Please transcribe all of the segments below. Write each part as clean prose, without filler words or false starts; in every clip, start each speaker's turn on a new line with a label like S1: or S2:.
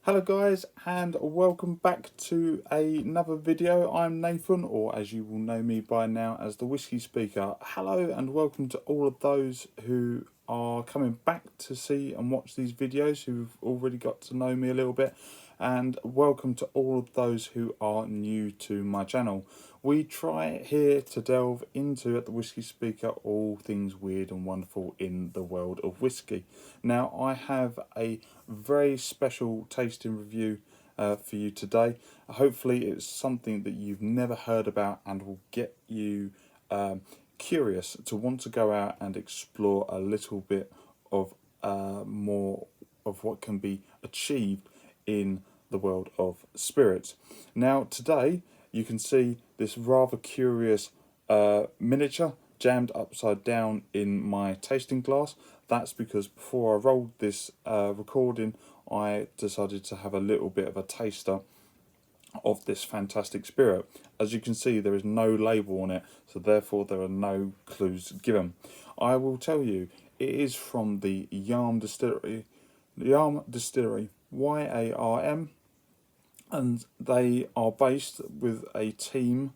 S1: Hello guys, and welcome back to another video. I'm Nathan, or as you will know me by now as the Whisky Speaker. Hello and welcome to all of those who are coming back to see and watch these videos, who've already got to know me a little bit, and welcome to all of those who are new to my channel. We try here to delve into, at the Whisky Speaker, all things weird and wonderful in the world of whiskey. Now, I have a very special tasting review for you today. Hopefully it's something that you've never heard about and will get you curious to want to go out and explore a little bit of more of what can be achieved in the world of spirits. Now today you can see this rather curious miniature jammed upside down in my tasting glass. That's because before I rolled this recording, I decided to have a little bit of a taster of this fantastic spirit. As you can see, there is no label on it, so therefore there are no clues given. I will tell you, it is from the Yarm Distillery, YARM, and they are based with a team,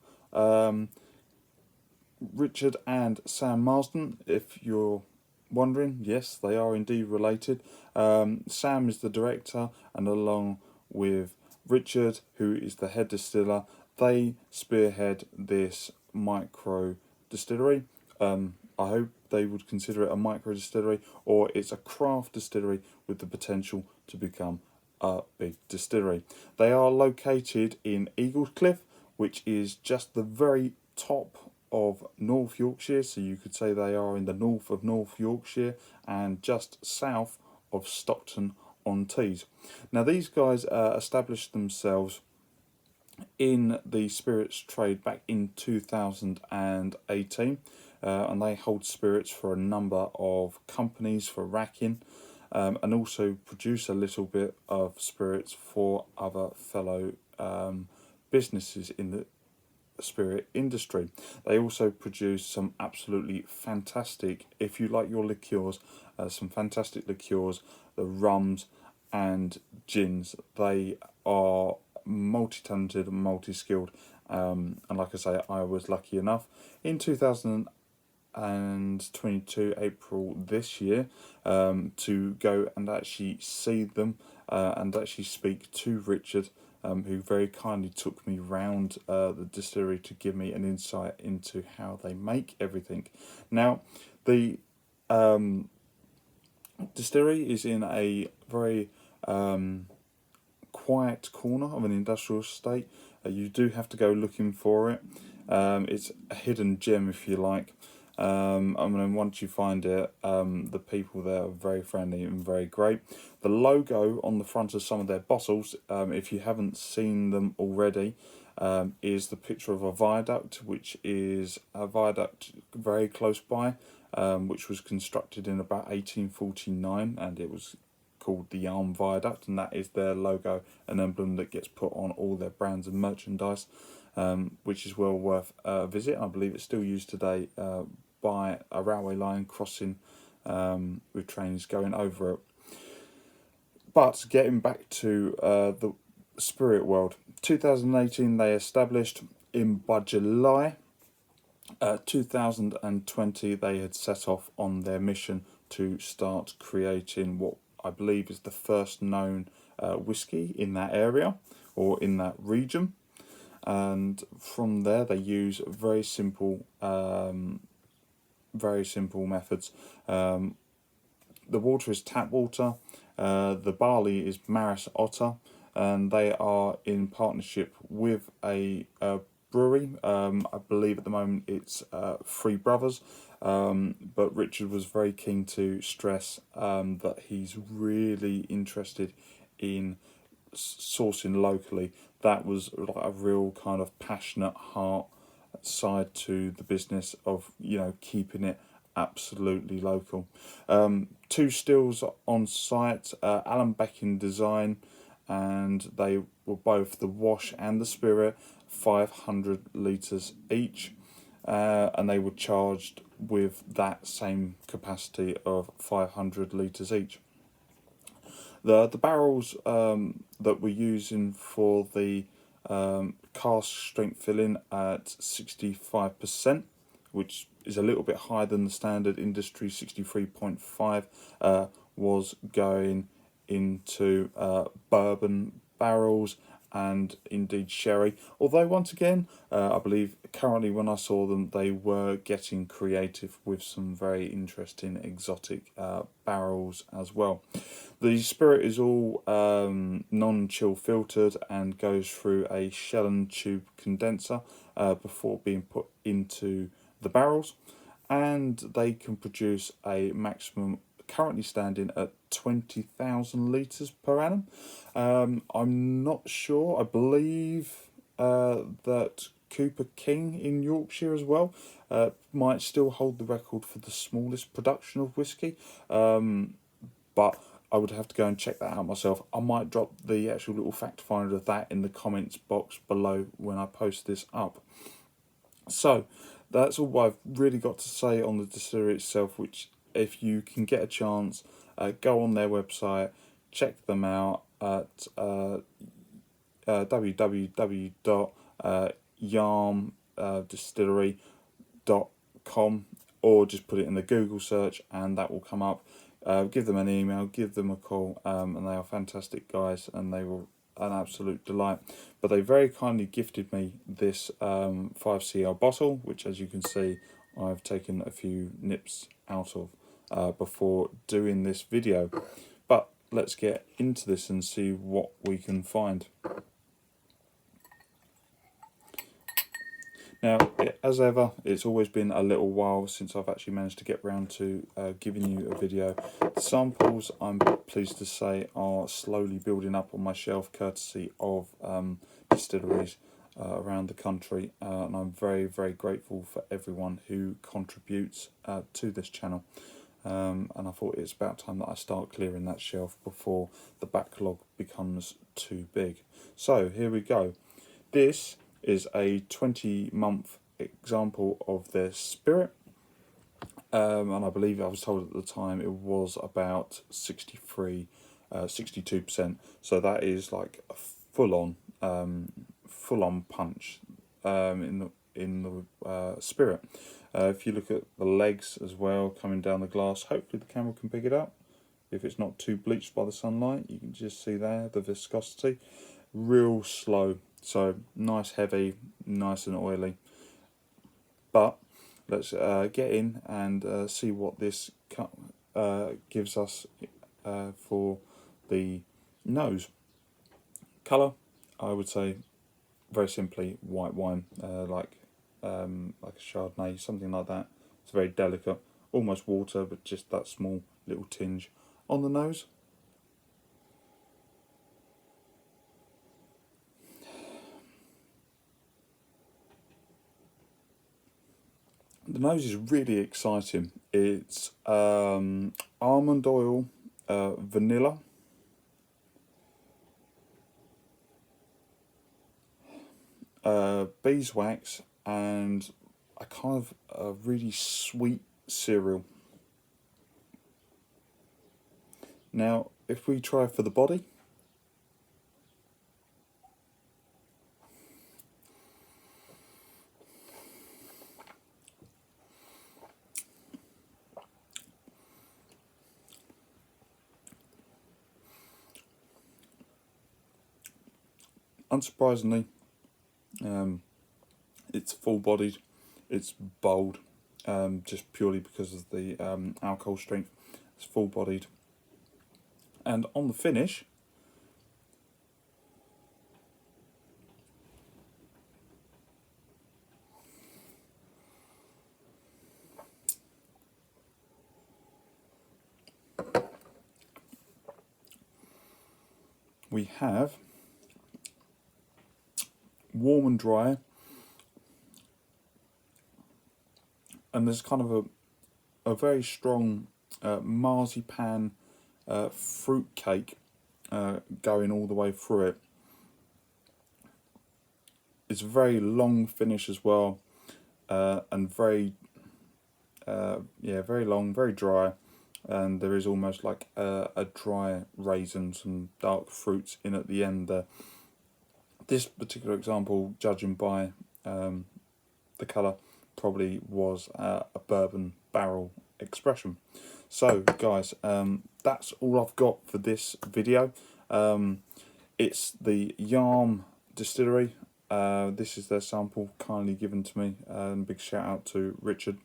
S1: Richard and Sam Marsden. If you're wondering, yes, they are indeed related. Sam is the director, and along with Richard, who is the head distiller, they spearhead this micro distillery. I hope they would consider it a micro distillery, or it's a craft distillery with the potential to become a big distillery. They are located in Eaglescliffe, which is just the very top of North Yorkshire, so you could say they are in the north of North Yorkshire and just south of Stockton-on-Tees. Now these guys established themselves in the spirits trade back in 2018, and they hold spirits for a number of companies for racking, and also produce a little bit of spirits for other fellow businesses in the spirit industry. They also produce some absolutely fantastic, if you like your liqueurs, some fantastic liqueurs, the rums and gins. They are multi-talented and multi-skilled, and like I say, I was lucky enough in 2022 April this year to go and actually see them and actually speak to Richard, who very kindly took me round the distillery to give me an insight into how they make everything. Now, the distillery is in a very quiet corner of an industrial estate. You do have to go looking for it. It's a hidden gem, if you like. I mean, once you find it, the people there are very friendly and very great. The logo on the front of some of their bottles, if you haven't seen them already, is the picture of a viaduct, which is a viaduct very close by, which was constructed in about 1849, and it was called the Yarm Viaduct, and that is their logo and emblem that gets put on all their brands and merchandise, which is well worth a visit. I believe it's still used today by a railway line crossing with trains going over it. But getting back to the spirit world, 2018 they established. By July 2020 they had set off on their mission to start creating what I believe is the first known whiskey in that area or in that region. And from there they use very simple methods. The water is tap water, the barley is Maris Otter, and they are in partnership with a brewery. I believe at the moment it's Three Brothers, but Richard was very keen to stress that he's really interested in sourcing locally. That was like a real kind of passionate heart side to the business of, you know, keeping it absolutely local. Two stills on site, Alan Becking design, and they were both the wash and the spirit, 500 litres each, and they were charged with that same capacity of 500 litres each. The barrels that we're using for the cask strength filling at 65%, which is a little bit higher than the standard industry 63.5, was going into bourbon barrels and indeed sherry. Although once again, I believe currently when I saw them, they were getting creative with some very interesting exotic barrels as well. The spirit is all non-chill filtered and goes through a shell and tube condenser before being put into the barrels, and they can produce a maximum currently standing at 20,000 litres per annum. I'm not sure. I believe that Cooper King in Yorkshire as well might still hold the record for the smallest production of whiskey, but I would have to go and check that out myself. I might drop the actual little fact finder of that in the comments box below when I post this up. So that's all I've really got to say on the distillery itself, which if you can get a chance, go on their website, check them out at www.yarmdistillery.com, or just put it in the Google search and that will come up. Give them an email, give them a call, and they are fantastic guys, and they were an absolute delight. But they very kindly gifted me this 5cl bottle, which, as you can see, I've taken a few nips out of before doing this video. But let's get into this and see what we can find. Now, as ever, it's always been a little while since I've actually managed to get round to giving you a video. The samples, I'm pleased to say, are slowly building up on my shelf, courtesy of distilleries around the country, and I'm very, very grateful for everyone who contributes to this channel. And I thought it's about time that I start clearing that shelf before the backlog becomes too big. So here we go. This is a 20-month example of their spirit, and I believe I was told at the time it was about 62%. So that is like a full-on punch in the spirit. If you look at the legs as well coming down the glass, hopefully the camera can pick it up. If it's not too bleached by the sunlight, you can just see there the viscosity. Real slow. So nice, heavy, nice and oily. But let's get in and see what this gives us for the nose. Colour, I would say, very simply, white wine, like a Chardonnay, something like that. It's very delicate, almost water, but just that small little tinge on the nose. The nose is really exciting. It's almond oil, vanilla, beeswax, and a kind of a really sweet cereal. Now, if we try for the body, unsurprisingly, it's full-bodied, it's bold, just purely because of the alcohol strength. It's full-bodied, and on the finish, we have warm and dry, and there's kind of a very strong marzipan fruit cake going all the way through it. It's a very long finish as well, and very long, very dry, and there is almost like a dry raisin, some dark fruits in at the end there. This particular example, judging by the colour, probably was a bourbon barrel expression. So guys, that's all I've got for this video. It's the Yarm Distillery. This is their sample kindly given to me. Big shout out to Richard.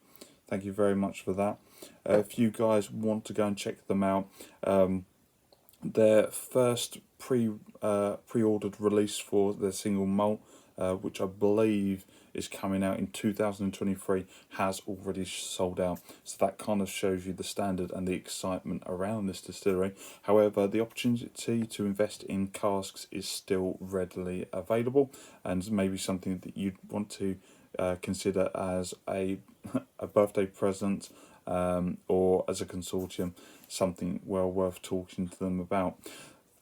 S1: Thank you very much for that. If you guys want to go and check them out, their first pre-ordered release for their single malt, which I believe is coming out in 2023, has already sold out. So that kind of shows you the standard and the excitement around this distillery. However, the opportunity to invest in casks is still readily available, and maybe something that you'd want to consider as a birthday present, or as a consortium, something well worth talking to them about.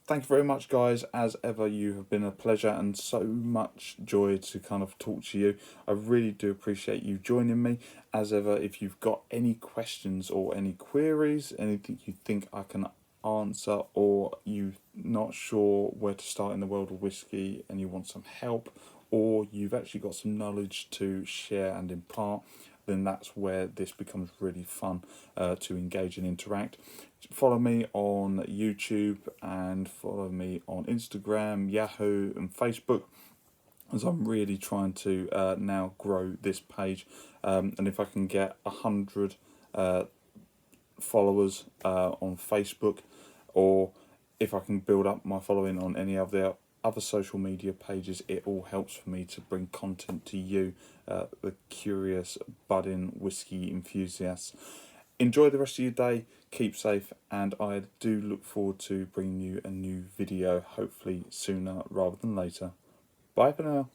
S1: Thank you very much, guys. As ever, you have been a pleasure and so much joy to kind of talk to you. I really do appreciate you joining me. As ever, if you've got any questions or any queries, anything you think I can answer, or you're not sure where to start in the world of whiskey and you want some help, or you've actually got some knowledge to share and impart, then that's where this becomes really fun to engage and interact. Follow me on YouTube and follow me on Instagram, Yahoo and Facebook, as I'm really trying to now grow this page. And if I can get 100 followers on Facebook, or if I can build up my following on any of the other social media pages, it all helps for me to bring content to you, the curious budding whiskey enthusiasts. Enjoy the rest of your day, keep safe, and I do look forward to bringing you a new video, hopefully sooner rather than later. Bye for now.